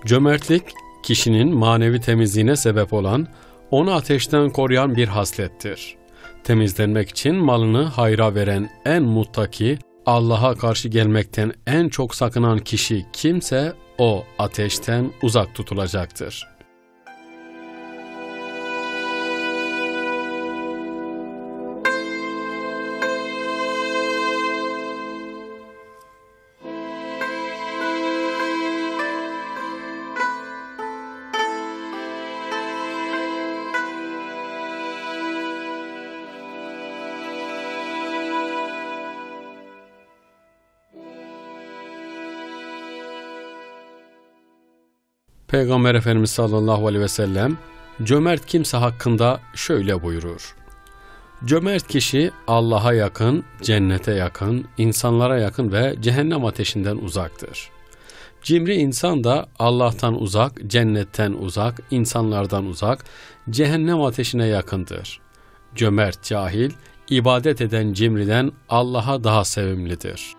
Cömertlik, kişinin manevi temizliğine sebep olan, onu ateşten koruyan bir haslettir. Temizlenmek için malını hayra veren en muttaki, Allah'a karşı gelmekten en çok sakınan kişi kimse, o ateşten uzak tutulacaktır. Peygamber Efendimiz sallallahu aleyhi ve sellem, cömert kimse hakkında şöyle buyurur: Cömert kişi Allah'a yakın, cennete yakın, insanlara yakın ve cehennem ateşinden uzaktır. Cimri insan da Allah'tan uzak, cennetten uzak, insanlardan uzak, cehennem ateşine yakındır. Cömert cahil, ibadet eden cimriden Allah'a daha sevimlidir.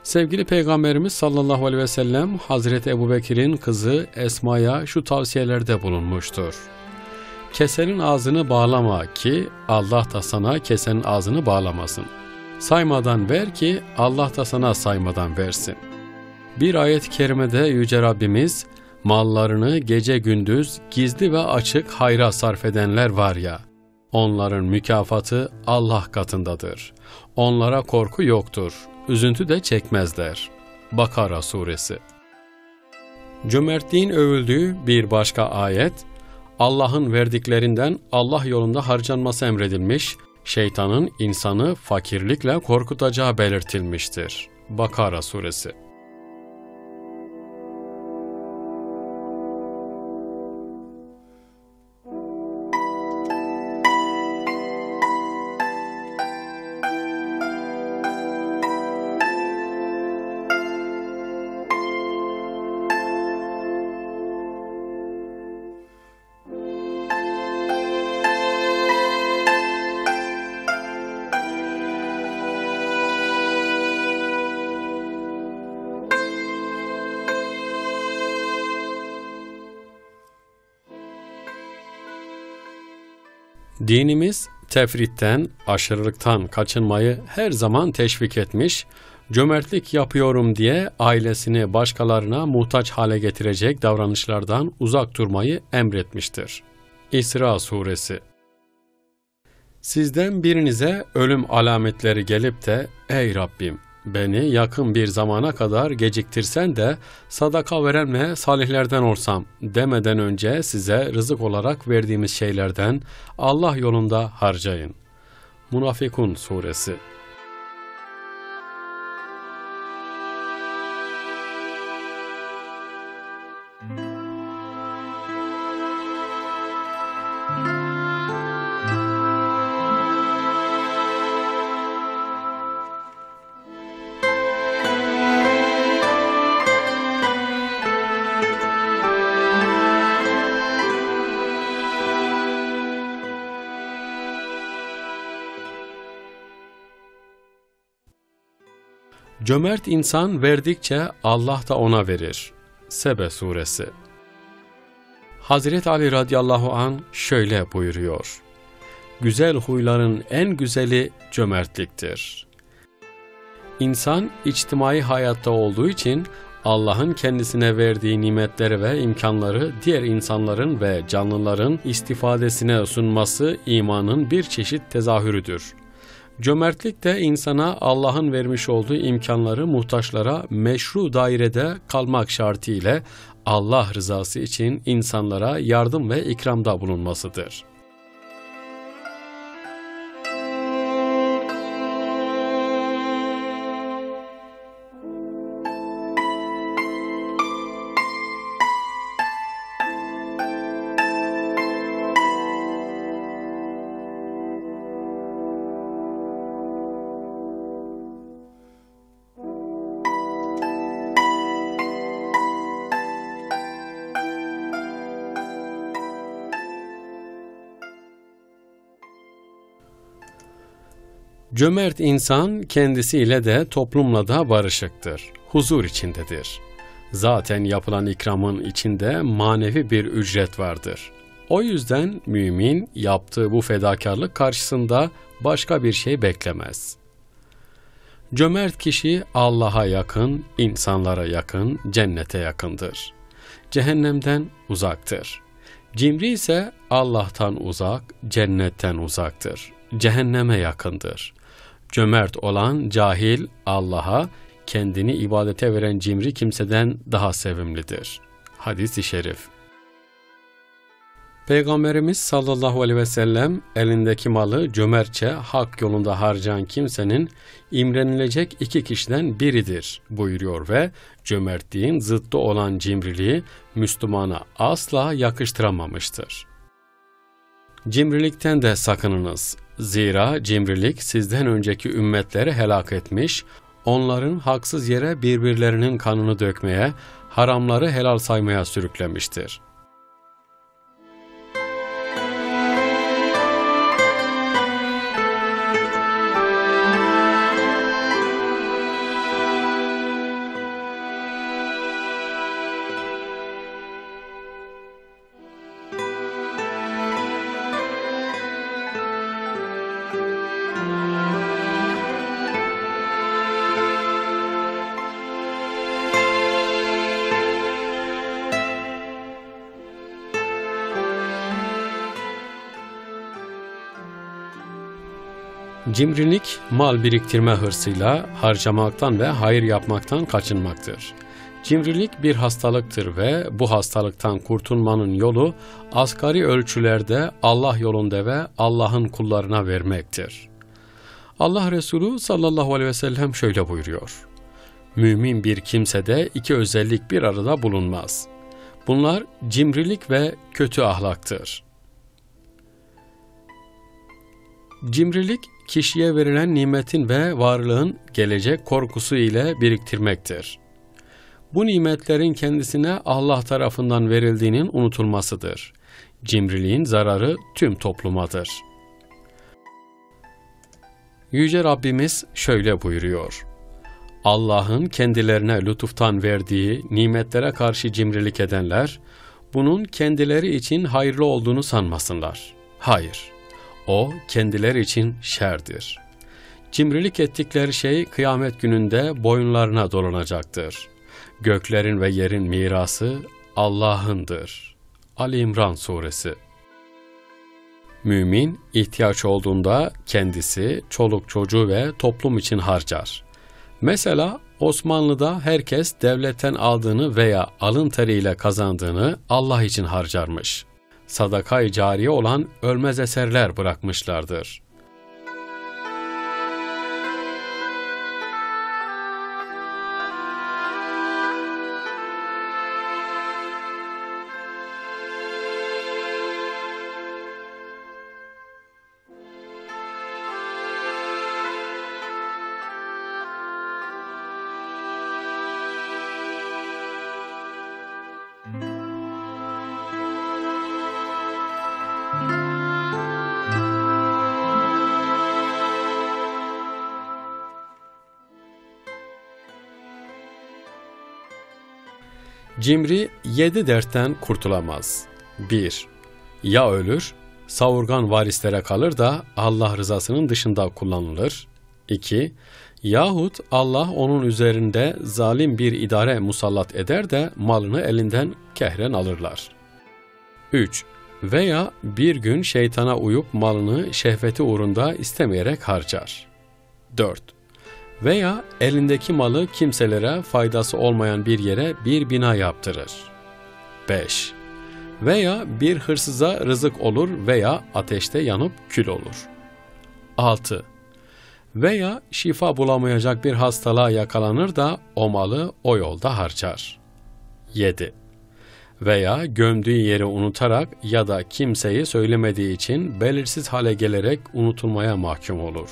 Sevgili Peygamberimiz sallallahu aleyhi ve sellem, Hazreti Ebubekir'in kızı Esma'ya şu tavsiyelerde bulunmuştur. Kesenin ağzını bağlama ki Allah da sana kesenin ağzını bağlamasın. Saymadan ver ki Allah da sana saymadan versin. Bir ayet-i kerimede Yüce Rabbimiz, mallarını gece gündüz gizli ve açık hayra sarf edenler var ya, onların mükafatı Allah katındadır. Onlara korku yoktur. Üzüntü de çekmezler. Bakara Suresi. Cömertliğin övüldüğü bir başka ayet, Allah'ın verdiklerinden Allah yolunda harcanması emredilmiş, şeytanın insanı fakirlikle korkutacağı belirtilmiştir. Bakara Suresi. Dinimiz tefritten, aşırılıktan kaçınmayı her zaman teşvik etmiş, cömertlik yapıyorum diye ailesini başkalarına muhtaç hale getirecek davranışlardan uzak durmayı emretmiştir. İsra Suresi. Sizden birinize ölüm alametleri gelip de, ey Rabbim, beni yakın bir zamana kadar geciktirsen de sadaka veren ve salihlerden olsam demeden önce size rızık olarak verdiğimiz şeylerden Allah yolunda harcayın. Münafikun Suresi. Cömert insan verdikçe Allah da ona verir. Sebe Suresi. Hazreti Ali radıyallahu an şöyle buyuruyor: Güzel huyların en güzeli cömertliktir. İnsan içtimai hayatta olduğu için Allah'ın kendisine verdiği nimetleri ve imkanları diğer insanların ve canlıların istifadesine sunması imanın bir çeşit tezahürüdür. Cömertlik de insana Allah'ın vermiş olduğu imkanları muhtaçlara meşru dairede kalmak şartı ile Allah rızası için insanlara yardım ve ikramda bulunmasıdır. Cömert insan kendisiyle de toplumla da barışıktır, huzur içindedir. Zaten yapılan ikramın içinde manevi bir ücret vardır. O yüzden mümin yaptığı bu fedakarlık karşısında başka bir şey beklemez. Cömert kişi Allah'a yakın, insanlara yakın, cennete yakındır. Cehennemden uzaktır. Cimri ise Allah'tan uzak, cennetten uzaktır. Cehenneme yakındır. Cömert olan cahil Allah'a, kendini ibadete veren cimri kimseden daha sevimlidir. Hadis-i şerif. Peygamberimiz sallallahu aleyhi ve sellem elindeki malı cömertçe hak yolunda harcayan kimsenin imrenilecek 2 kişiden biridir buyuruyor ve cömertliğin zıttı olan cimriliği Müslümana asla yakıştıramamıştır. Cimrilikten de sakınınız. Zira cimrilik sizden önceki ümmetleri helak etmiş, onların haksız yere birbirlerinin kanını dökmeye, haramları helal saymaya sürüklemiştir. Cimrilik, mal biriktirme hırsıyla harcamaktan ve hayır yapmaktan kaçınmaktır. Cimrilik bir hastalıktır ve bu hastalıktan kurtulmanın yolu asgari ölçülerde Allah yolunda ve Allah'ın kullarına vermektir. Allah Resulü sallallahu aleyhi ve sellem şöyle buyuruyor: Mümin bir kimsede 2 özellik bir arada bulunmaz. Bunlar cimrilik ve kötü ahlaktır. Cimrilik, kişiye verilen nimetin ve varlığın gelecek korkusu ile biriktirmektir. Bu nimetlerin kendisine Allah tarafından verildiğinin unutulmasıdır. Cimriliğin zararı tüm toplumadır. Yüce Rabbimiz şöyle buyuruyor: Allah'ın kendilerine lütuftan verdiği nimetlere karşı cimrilik edenler, bunun kendileri için hayırlı olduğunu sanmasınlar. Hayır, o kendileri için şerdir. Cimrilik ettikleri şey kıyamet gününde boyunlarına dolanacaktır. Göklerin ve yerin mirası Allah'ındır. Ali İmran Suresi. Mümin ihtiyaç olduğunda kendisi, çoluk çocuğu ve toplum için harcar. Mesela Osmanlı'da herkes devletten aldığını veya alın teriyle kazandığını Allah için harcarmış. Sadaka-i cariye olan ölmez eserler bırakmışlardır. Cimri 7 dertten kurtulamaz. 1. Ya ölür, savurgan varislere kalır da Allah rızasının dışında kullanılır. 2. Yahut Allah onun üzerinde zalim bir idare musallat eder de malını elinden kehren alırlar. 3. Veya bir gün şeytana uyup malını şehveti uğrunda istemeyerek harcar. 4. Veya elindeki malı kimselere faydası olmayan bir yere bir bina yaptırır. 5. Veya bir hırsıza rızık olur veya ateşte yanıp kül olur. 6. Veya şifa bulamayacak bir hastalığa yakalanır da o malı o yolda harcar. 7. Veya gömdüğü yeri unutarak ya da kimseyi söylemediği için belirsiz hale gelerek unutulmaya mahkum olur.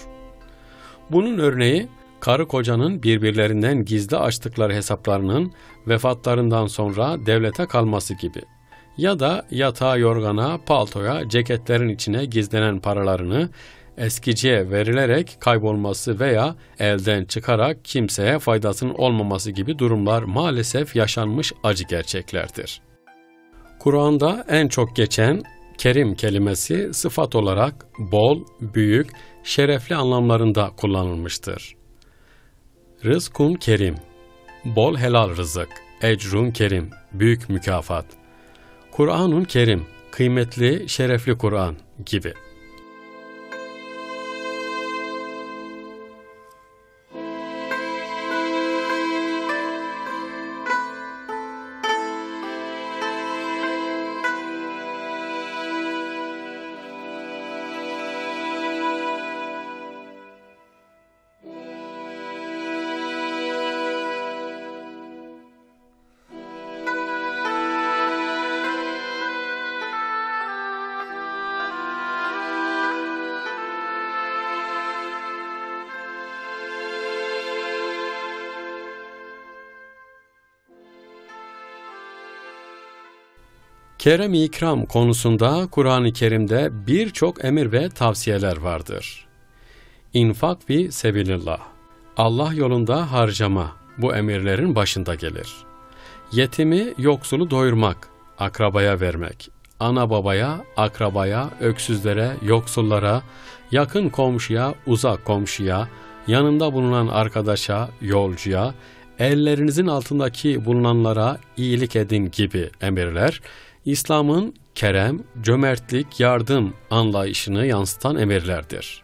Bunun örneği, karı kocanın birbirlerinden gizli açtıkları hesaplarının vefatlarından sonra devlete kalması gibi. Ya da yatağa, yorgana, paltoya, ceketlerin içine gizlenen paralarını eskiciye verilerek kaybolması veya elden çıkarak kimseye faydasının olmaması gibi durumlar maalesef yaşanmış acı gerçeklerdir. Kur'an'da en çok geçen kerim kelimesi sıfat olarak bol, büyük, şerefli anlamlarında kullanılmıştır. Rızkun kerim, bol helal rızık, ecrun kerim, büyük mükafat. Kur'anun kerim, kıymetli, şerefli Kur'an gibi. Kerem-i ikram konusunda Kur'an-ı Kerim'de birçok emir ve tavsiyeler vardır. İnfak fi sebilillah, Allah yolunda harcama bu emirlerin başında gelir. Yetimi, yoksulu doyurmak, akrabaya vermek, ana babaya, akrabaya, öksüzlere, yoksullara, yakın komşuya, uzak komşuya, yanında bulunan arkadaşa, yolcuya, ellerinizin altındaki bulunanlara iyilik edin gibi emirler, İslam'ın kerem, cömertlik, yardım anlayışını yansıtan emirlerdir.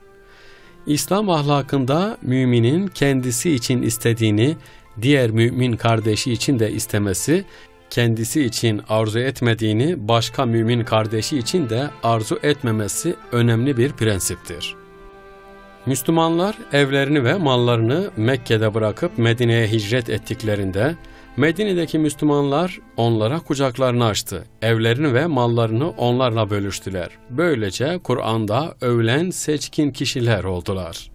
İslam ahlakında müminin kendisi için istediğini diğer mümin kardeşi için de istemesi, kendisi için arzu etmediğini başka mümin kardeşi için de arzu etmemesi önemli bir prensiptir. Müslümanlar evlerini ve mallarını Mekke'de bırakıp Medine'ye hicret ettiklerinde, Medine'deki Müslümanlar onlara kucaklarını açtı, evlerini ve mallarını onlarla bölüştüler. Böylece Kur'an'da övülen seçkin kişiler oldular.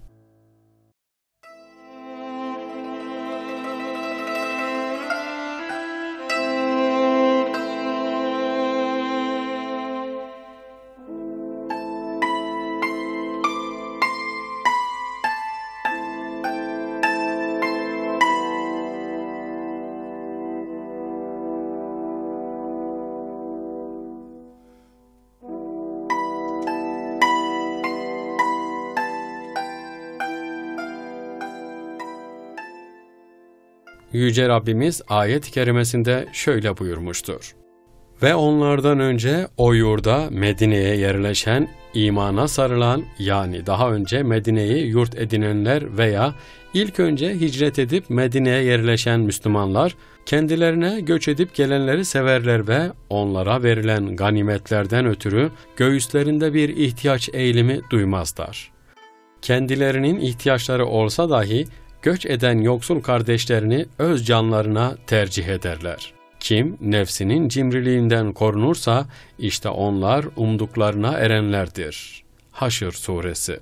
Yüce Rabbimiz ayet-i kerimesinde şöyle buyurmuştur. Ve onlardan önce o yurda Medine'ye yerleşen, imana sarılan yani daha önce Medine'yi yurt edinenler veya ilk önce hicret edip Medine'ye yerleşen Müslümanlar, kendilerine göç edip gelenleri severler ve onlara verilen ganimetlerden ötürü göğüslerinde bir ihtiyaç eğilimi duymazlar. Kendilerinin ihtiyaçları olsa dahi, göç eden yoksul kardeşlerini öz canlarına tercih ederler. Kim nefsinin cimriliğinden korunursa işte onlar umduklarına erenlerdir. Haşr Suresi.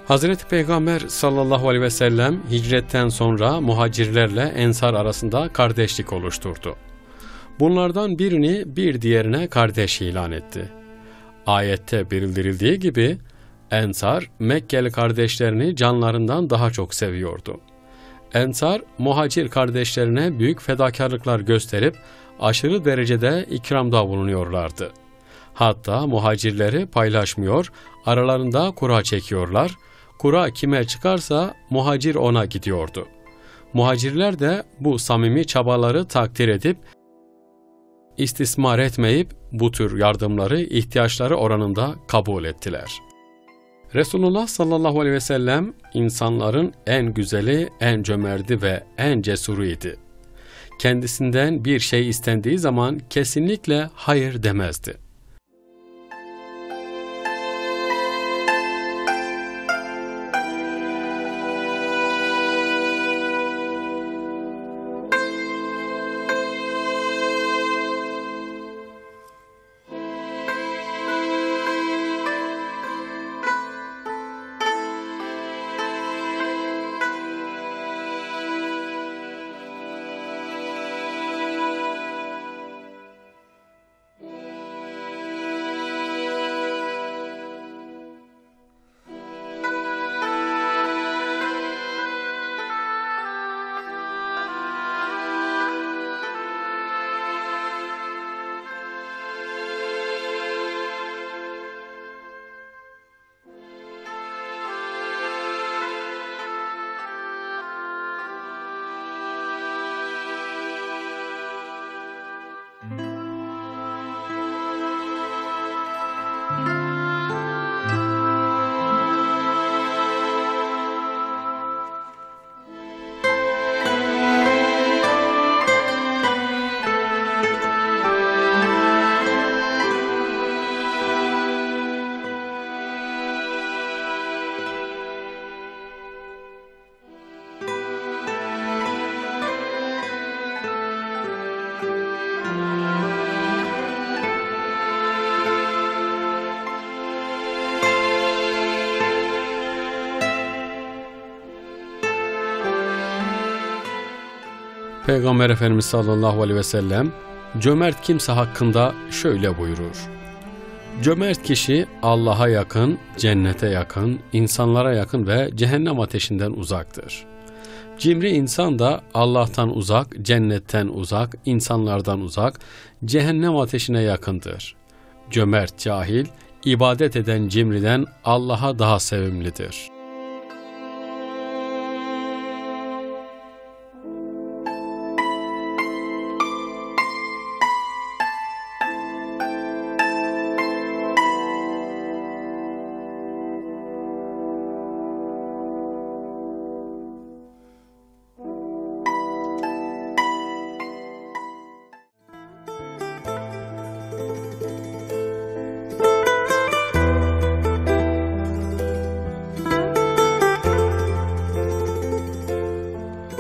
Hazreti Peygamber sallallahu aleyhi ve sellem hicretten sonra muhacirlerle ensar arasında kardeşlik oluşturdu. Bunlardan birini bir diğerine kardeş ilan etti. Ayette bildirildiği gibi ensar Mekkeli kardeşlerini canlarından daha çok seviyordu. Ensar, muhacir kardeşlerine büyük fedakarlıklar gösterip aşırı derecede ikramda bulunuyorlardı. Hatta muhacirleri paylaşmıyor, aralarında kura çekiyorlar. Kura kime çıkarsa muhacir ona gidiyordu. Muhacirler de bu samimi çabaları takdir edip, istismar etmeyip bu tür yardımları ihtiyaçları oranında kabul ettiler. Resulullah sallallahu aleyhi ve sellem insanların en güzeli, en cömerti ve en cesuruydu. Kendisinden bir şey istendiği zaman kesinlikle hayır demezdi. Peygamber Efendimiz sallallahu aleyhi ve sellem cömert kimse hakkında şöyle buyurur: Cömert kişi Allah'a yakın, cennete yakın, insanlara yakın ve cehennem ateşinden uzaktır. Cimri insan da Allah'tan uzak, cennetten uzak, insanlardan uzak, cehennem ateşine yakındır. Cömert cahil, ibadet eden cimriden Allah'a daha sevimlidir.